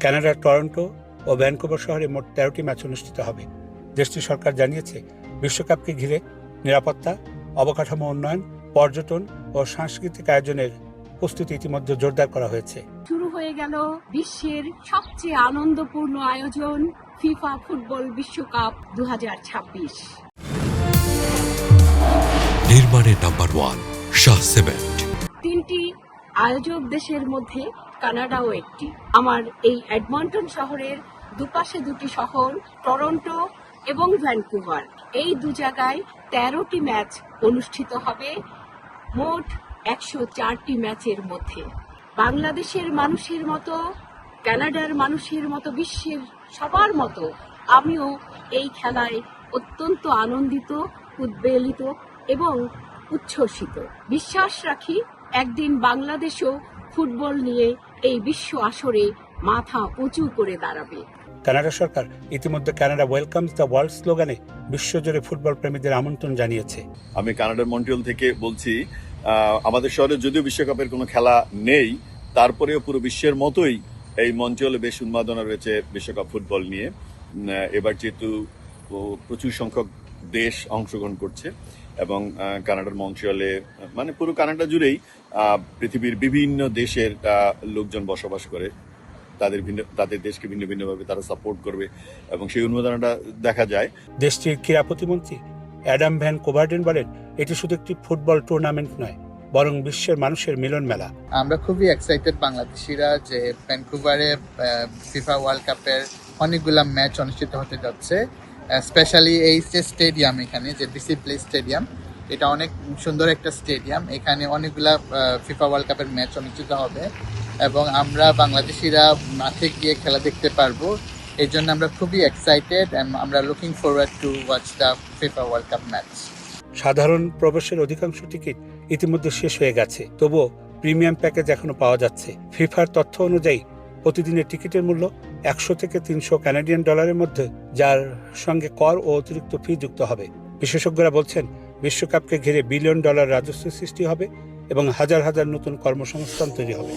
কানাডার টরন্টো ও ভ্যানকুভার শহরে মোট 13টি ম্যাচ অনুষ্ঠিত হবে। দেশটির সরকার জানিয়েছে, বিশ্বকাপকে ঘিরে নিরাপত্তা, অবকাঠামো উন্নয়ন, পর্যটন ও সাংস্কৃতিক আয়োজনের প্রস্তুতি ইতিমধ্যে জোরদার করা হয়েছে। শুরু হয়ে গেল বিশ্বের সবচেয়ে আনন্দপূর্ণ আয়োজন ফিফা ফুটবল বিশ্বকাপ 2026। নির্মাণে নাম্বার 1 শাহ সিমেন্ট। 3টি আয়োজক দেশের মধ্যে কানাডাও একটি। আমার এই এডমন্টন শহরের দুপাশে 2টি শহর টরন্টো এবং ভ্যানকুভার, এই 2 জায়গায় 13টি ম্যাচ অনুষ্ঠিত হবে মোট 104টি ম্যাচের মধ্যে। বাংলাদেশের মানুষের মতো, কানাডার মানুষের মতো, বিশ্বের সবার মতো আমিও এই খেলায় অত্যন্ত আনন্দিত, উদ্বেলিত এবং উচ্ছ্বসিত। বিশ্বাস রাখি একদিন বাংলাদেশও ফুটবল নিয়ে এই বিশ্ব আসরে মাথা উঁচু করে দাঁড়াবে। কানাডা সরকার ইতিমধ্যে কানাডা ওয়েলকামস দ্য ওয়ার্ল্ড স্লোগানে বিশ্বজুড়ে ফুটবল প্রেমীদের আমন্ত্রণ জানিয়েছে। আমি কানাডার মন্ট্রিয়ল থেকে বলছি। আমাদের শহরে যদিও বিশ্বকাপের কোনো খেলা নেই, তারপরেও পুরো বিশ্বের মতোই এই মন্ট্রিয়লে বেশ উন্মাদনা রয়েছে বিশ্বকাপ ফুটবল নিয়ে। এবার যেহেতু প্রচুর সংখ্যক দেশ অংশগ্রহণ করছে এবং কানাডার মন্ট্রিয়লে মানে পুরো কানাডা জুড়েই পৃথিবীর বিভিন্ন দেশের লোকজন বসবাস করে। তাদের দেশকে ভিন্ন ভিন্নভাবে তারা সাপোর্ট করবে এবং সেই উন্মাদনাটা দেখা যায়। দেশটির ক্রীড়া প্রতিমন্ত্রী অ্যাডাম ভ্যান কোভার্ডেন বলেন, এটি শুধু একটি ফুটবল টুর্নামেন্ট নয়, বরং বিশ্বের মানুষের মিলন মেলা। আমরা খুবই এক্সাইটেড বাংলাদেশিরা যে ভ্যানকুভারে ফিফা ওয়ার্ল্ড কাপের অনেকগুলা ম্যাচ অনুষ্ঠিত হতে যাচ্ছে। স্পেশালি এই যে স্টেডিয়াম, এখানে যে বিসি প্লে স্টেডিয়াম, এটা অনেক সুন্দর একটা স্টেডিয়াম। এখানে অনেকগুলা ফিফা ওয়ার্ল্ড কাপের ম্যাচ অনুষ্ঠিত হবে এবং আমরা বাংলাদেশিরা মাঠে গিয়ে খেলা দেখতে পারবো। এই জন্য আমরা খুবই এক্সাইটেড। আমরা looking forward to watch the FIFA world cup match. সাধারণ প্রবেশের অধিকাংশ টিকিট ইতিমধ্যে শেষ হয়ে গেছে, তবুও প্রিমিয়াম প্যাকেজ এখনো পাওয়া যাচ্ছে। ফিফার তথ্য অনুযায়ী প্রতিদিনের টিকিটের মূল্য 100 থেকে 300 কানাডিয়ান ডলারের মধ্যে, যার সঙ্গে কর ও অতিরিক্ত ফি যুক্ত হবে। বিশেষজ্ঞরা বলছেন, বিশ্বকাপকে ঘিরে $বিলিয়ন রাজস্ব সৃষ্টি হবে এবং হাজার হাজার নতুন কর্মসংস্থান তৈরি হবে।